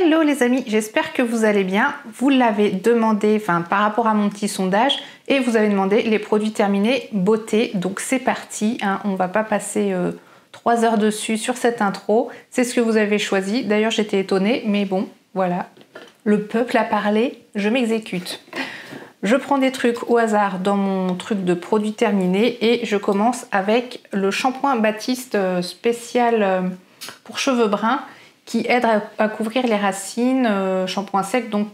Hello les amis, j'espère que vous allez bien. Vous l'avez demandé, par rapport à mon petit sondage, et vous avez demandé les produits terminés beauté. Donc c'est parti, hein, on va pas passer 3 heures dessus sur cette intro. C'est ce que vous avez choisi. D'ailleurs j'étais étonnée, mais bon, voilà. Le peuple a parlé, je m'exécute. Je prends des trucs au hasard dans mon truc de produits terminés et je commence avec le shampoing Baptiste spécial pour cheveux bruns qui aide à couvrir les racines, shampoing sec, donc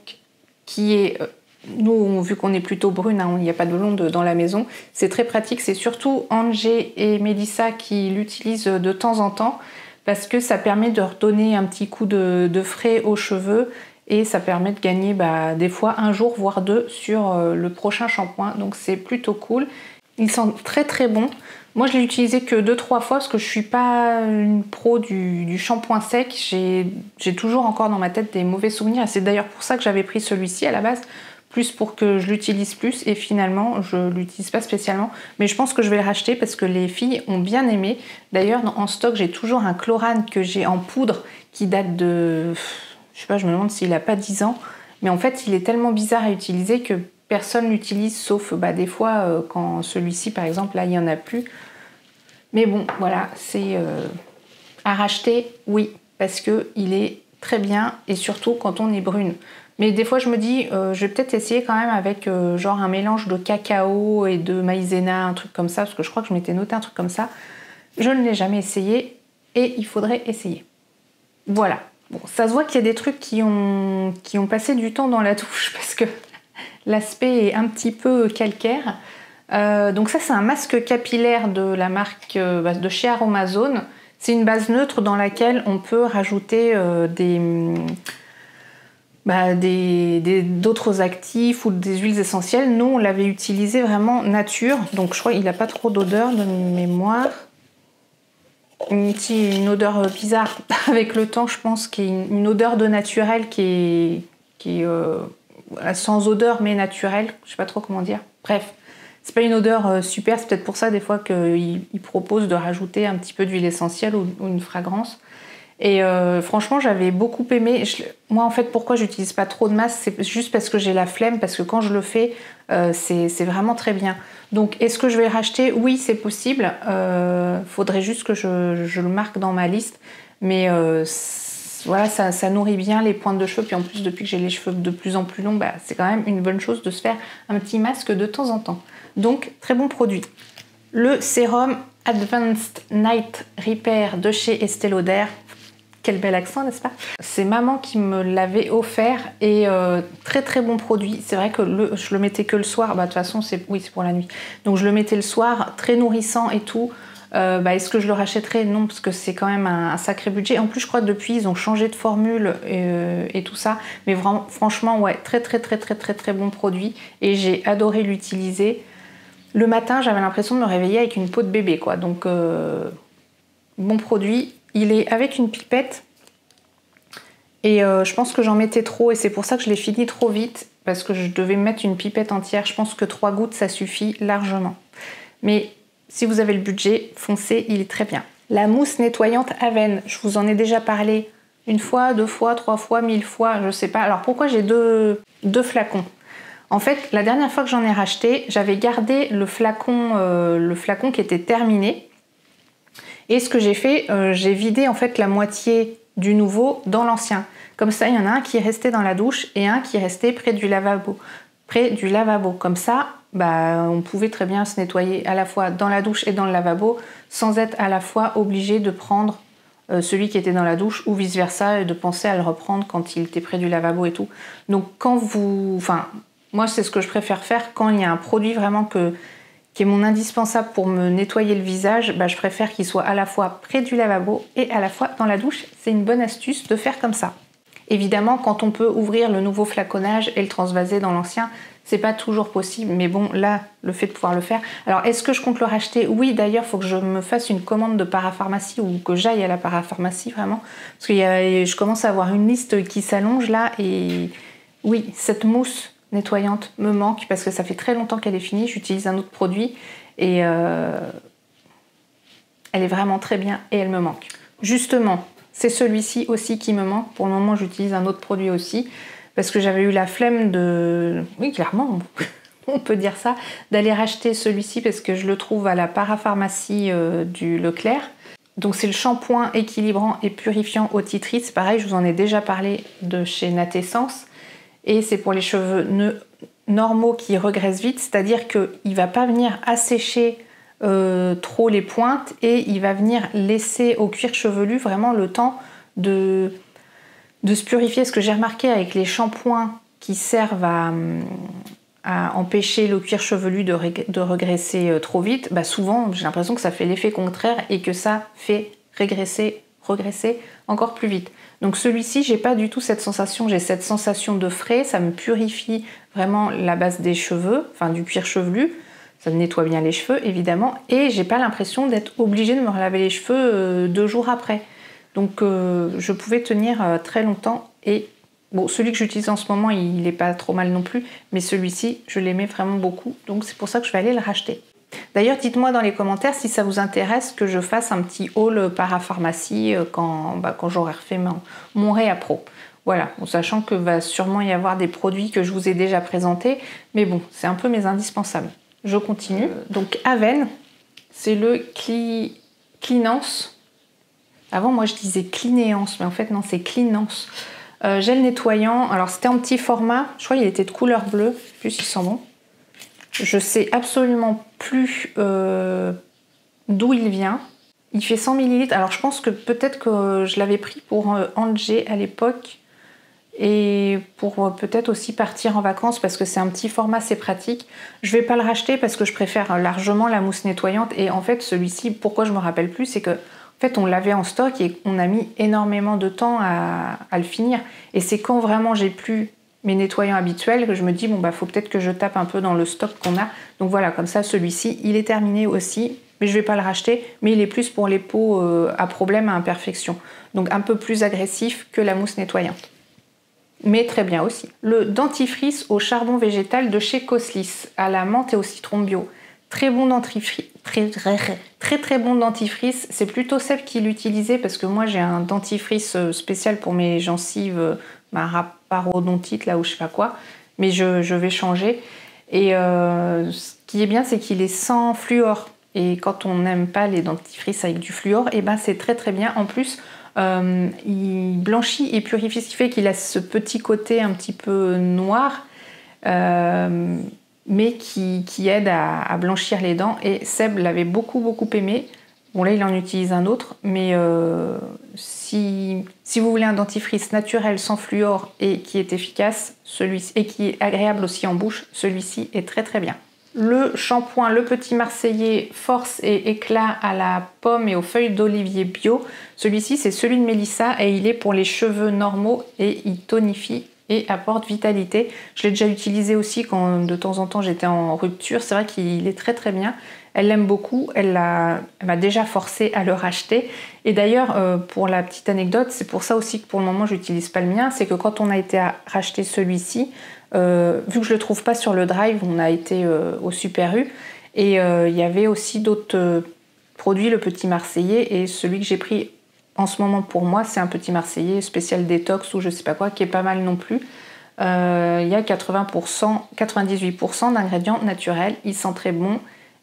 qui est, nous vu qu'on est plutôt brune, hein, il n'y a pas de blonde dans la maison, c'est très pratique, c'est surtout Angé et Mélissa qui l'utilisent de temps en temps parce que ça permet de redonner un petit coup de frais aux cheveux et ça permet de gagner des fois un jour voire 2 sur le prochain shampoing, donc c'est plutôt cool. Il sent très très bon. Moi je l'ai utilisé que 2-3 fois parce que je suis pas une pro du shampoing sec. J'ai toujours encore dans ma tête des mauvais souvenirs et c'est d'ailleurs pour ça que j'avais pris celui-ci à la base, plus pour que je l'utilise plus et finalement je l'utilise pas spécialement. Mais je pense que je vais le racheter parce que les filles ont bien aimé. D'ailleurs en stock j'ai toujours un Chlorane que j'ai en poudre qui date de... Je sais pas, je me demande s'il a pas 10 ans. Mais en fait il est tellement bizarre à utiliser que personne l'utilise sauf des fois quand celui-ci par exemple là il n'y en a plus. Mais bon voilà, c'est à racheter, oui, parce que il est très bien et surtout quand on est brune. Mais des fois je me dis je vais peut-être essayer quand même avec genre un mélange de cacao et de maïzena, un truc comme ça, parce que je crois que je m'étais noté un truc comme ça. Je ne l'ai jamais essayé et il faudrait essayer. Voilà. Bon, ça se voit qu'il y a des trucs qui ont passé du temps dans la douche parce que l'aspect est un petit peu calcaire. Donc ça c'est un masque capillaire de la marque de chez Aromazone. C'est une base neutre dans laquelle on peut rajouter d'autres actifs ou des huiles essentielles. Nous on l'avait utilisé vraiment nature, donc je crois qu'il n'a pas trop d'odeur de mémoire. Une odeur bizarre avec le temps, je pense, qui est une odeur de naturel qui est sans odeur mais naturelle, je sais pas trop comment dire. Bref, c'est pas une odeur super, c'est peut-être pour ça des fois qu'ils proposent de rajouter un petit peu d'huile essentielle ou une fragrance. Et franchement j'avais beaucoup aimé. Moi en fait pourquoi j'utilise pas trop de masque, c'est juste parce que j'ai la flemme, parce que quand je le fais c'est vraiment très bien. Donc est-ce que je vais le racheter? Oui c'est possible, faudrait juste que je le marque dans ma liste, mais voilà ça nourrit bien les pointes de cheveux, puis en plus depuis que j'ai les cheveux de plus en plus longs, c'est quand même une bonne chose de se faire un petit masque de temps en temps. Donc très bon produit. Le sérum Advanced Night Repair de chez Estée Lauder. Quel bel accent, n'est-ce pas? C'est maman qui me l'avait offert et très très bon produit. C'est vrai que je le mettais que le soir. De toute façon, c'est pour la nuit. Donc je le mettais le soir, très nourrissant et tout. Est-ce que je le rachèterais? Non, parce que c'est quand même un sacré budget. En plus, je crois que depuis, ils ont changé de formule et tout ça. Mais vraiment, franchement, ouais, très très très très très très bon produit. Et j'ai adoré l'utiliser. Le matin, j'avais l'impression de me réveiller avec une peau de bébé, quoi. Donc, bon produit. Il est avec une pipette et je pense que j'en mettais trop et c'est pour ça que je l'ai fini trop vite parce que je devais mettre une pipette entière. Je pense que 3 gouttes ça suffit largement. Mais si vous avez le budget, foncez, il est très bien. La mousse nettoyante Aven, je vous en ai déjà parlé 1 fois, 2 fois, 3 fois, 1000 fois, je sais pas. Alors pourquoi j'ai deux flacons? En fait, la dernière fois que j'en ai racheté, j'avais gardé le flacon qui était terminé. Et ce que j'ai fait, j'ai vidé en fait la moitié du nouveau dans l'ancien. Comme ça, il y en a un qui est resté dans la douche et un qui est resté près du lavabo. Comme ça, on pouvait très bien se nettoyer à la fois dans la douche et dans le lavabo sans être à la fois obligé de prendre celui qui était dans la douche ou vice versa et de penser à le reprendre quand il était près du lavabo et tout. Donc moi c'est ce que je préfère faire quand il y a un produit vraiment qui est mon indispensable pour me nettoyer le visage, je préfère qu'il soit à la fois près du lavabo et à la fois dans la douche. C'est une bonne astuce de faire comme ça. Évidemment, quand on peut ouvrir le nouveau flaconnage et le transvaser dans l'ancien, c'est pas toujours possible, mais bon, là, le fait de pouvoir le faire. Alors, est-ce que je compte le racheter? Oui, d'ailleurs, il faut que je me fasse une commande de parapharmacie ou que j'aille à la parapharmacie, vraiment. Parce que je commence à avoir une liste qui s'allonge là, et oui, cette mousse nettoyante me manque parce que ça fait très longtemps qu'elle est finie. J'utilise un autre produit et elle est vraiment très bien et elle me manque. Justement, C'est celui-ci aussi qui me manque. Pour le moment, j'utilise un autre produit aussi, parce que j'avais eu la flemme de... Oui, clairement, on peut dire ça, d'aller racheter celui-ci, parce que je le trouve à la parapharmacie du Leclerc. Donc c'est le shampoing équilibrant et purifiant eau titrite. Pareil, je vous en ai déjà parlé de chez Natessence. Et c'est pour les cheveux normaux qui regressent vite, c'est-à-dire qu'il ne va pas venir assécher trop les pointes et il va venir laisser au cuir chevelu vraiment le temps de se purifier. Ce que j'ai remarqué avec les shampoings qui servent à empêcher le cuir chevelu de regresser trop vite, bah souvent j'ai l'impression que ça fait l'effet contraire et que ça fait regresser encore plus vite. Donc celui-ci, j'ai pas du tout cette sensation, j'ai cette sensation de frais, ça me purifie vraiment la base des cheveux, enfin du cuir chevelu, ça me nettoie bien les cheveux évidemment, et j'ai pas l'impression d'être obligée de me relaver les cheveux 2 jours après. Donc je pouvais tenir très longtemps et bon, celui que j'utilise en ce moment, il n'est pas trop mal non plus, mais celui-ci, je l'aimais vraiment beaucoup, donc c'est pour ça que je vais aller le racheter. D'ailleurs, dites-moi dans les commentaires si ça vous intéresse que je fasse un petit haul parapharmacie quand j'aurai refait mon Réa Pro. Voilà, en sachant que va sûrement y avoir des produits que je vous ai déjà présentés, mais bon, c'est un peu mes indispensables. Je continue. Donc Aven, c'est le Cleanance. Avant, moi, je disais Cleanance, mais en fait, non, c'est Cleanance. Gel nettoyant. Alors, c'était en petit format. Je crois qu'il était de couleur bleue. Plus, il sent bon. Je sais absolument plus d'où il vient. Il fait 100 ml. Alors je pense que peut-être que je l'avais pris pour Angers à l'époque et pour peut-être aussi partir en vacances parce que c'est un petit format, c'est pratique. Je vais pas le racheter parce que je préfère largement la mousse nettoyante et en fait celui-ci, pourquoi je me rappelle plus, c'est que en fait on l'avait en stock et on a mis énormément de temps à le finir. Et c'est quand vraiment j'ai plus mes nettoyants habituels que je me dis bon bah faut peut-être que je tape un peu dans le stock qu'on a. Donc voilà, comme ça celui-ci il est terminé aussi, mais je vais pas le racheter, mais il est plus pour les peaux à problème, à imperfection, donc un peu plus agressif que la mousse nettoyante, mais très bien aussi. Le dentifrice au charbon végétal de chez Coslis à la menthe et au citron bio, très bon dentifrice, très bon dentifrice. C'est plutôt celle qui l'utilisait parce que moi j'ai un dentifrice spécial pour mes gencives, ma parodontite là ou je sais pas quoi, mais je vais changer. Et ce qui est bien, c'est qu'il est sans fluor. Et quand on n'aime pas les dentifrices avec du fluor, et ben c'est très bien. En plus, il blanchit et purifie, ce qui fait qu'il a ce petit côté un petit peu noir, mais qui aide à blanchir les dents. Et Seb l'avait beaucoup aimé. Bon là il en utilise un autre, mais si vous voulez un dentifrice naturel sans fluor et qui est efficace, celui-ci, et qui est agréable aussi en bouche, celui-ci est très bien. Le shampoing Le Petit Marseillais Force et Éclat à la pomme et aux feuilles d'olivier bio, celui-ci c'est celui de Mélissa et il est pour les cheveux normaux et il tonifie et apporte vitalité. Je l'ai déjà utilisé aussi quand de temps en temps j'étais en rupture, c'est vrai qu'il est très bien. Elle l'aime beaucoup, elle m'a déjà forcé à le racheter. Et d'ailleurs, pour la petite anecdote, c'est pour ça aussi que pour le moment je n'utilise pas le mien, c'est que quand on a été à racheter celui-ci, vu que je le trouve pas sur le drive, on a été au Super U et il y avait aussi d'autres produits, le Petit Marseillais, et celui que j'ai pris en ce moment pour moi, c'est un Petit Marseillais spécial détox ou je sais pas quoi, qui est pas mal non plus. Il y a 98% d'ingrédients naturels, il sent très bon.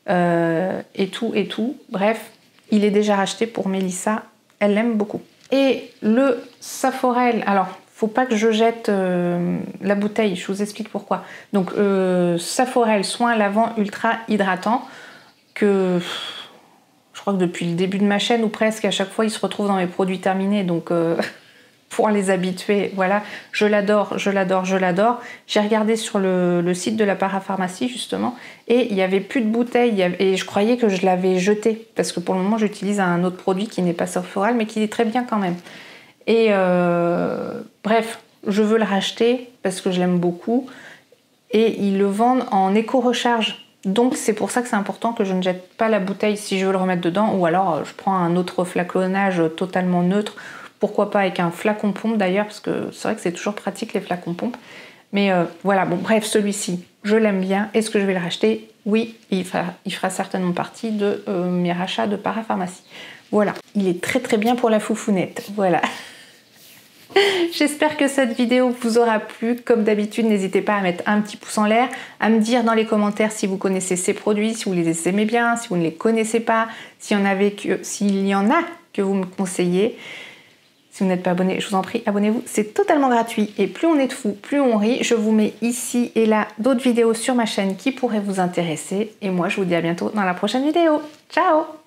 Et tout. Bref, il est déjà racheté pour Mélissa, elle l'aime beaucoup. Et le Saforel, alors faut pas que je jette la bouteille, je vous explique pourquoi. Donc Saforel soin lavant ultra hydratant, que je crois que depuis le début de ma chaîne ou presque, à chaque fois il se retrouve dans mes produits terminés, donc pour les habitués, voilà, je l'adore. J'ai regardé sur le site de la parapharmacie justement et il n'y avait plus de bouteilles et je croyais que je l'avais jeté parce que pour le moment j'utilise un autre produit qui n'est pas Saforel mais qui est très bien quand même. Et bref, je veux le racheter parce que je l'aime beaucoup et ils le vendent en éco-recharge. Donc c'est pour ça que c'est important que je ne jette pas la bouteille si je veux le remettre dedans ou alors je prends un autre flaconnage totalement neutre. Pourquoi pas avec un flacon pompe d'ailleurs, parce que c'est vrai que c'est toujours pratique les flacons pompe. Mais voilà, bon bref, celui-ci, je l'aime bien. Est-ce que je vais le racheter? Oui, il fera certainement partie de mes rachats de parapharmacie. Voilà, il est très très bien pour la foufounette. Voilà. J'espère que cette vidéo vous aura plu. Comme d'habitude, n'hésitez pas à mettre un petit pouce en l'air, à me dire dans les commentaires si vous connaissez ces produits, si vous les aimez bien, si vous ne les connaissez pas, s'il y en a que vous me conseillez. Si vous n'êtes pas abonné, je vous en prie, abonnez-vous. C'est totalement gratuit et plus on est de fous, plus on rit. Je vous mets ici et là d'autres vidéos sur ma chaîne qui pourraient vous intéresser. Et moi, je vous dis à bientôt dans la prochaine vidéo. Ciao!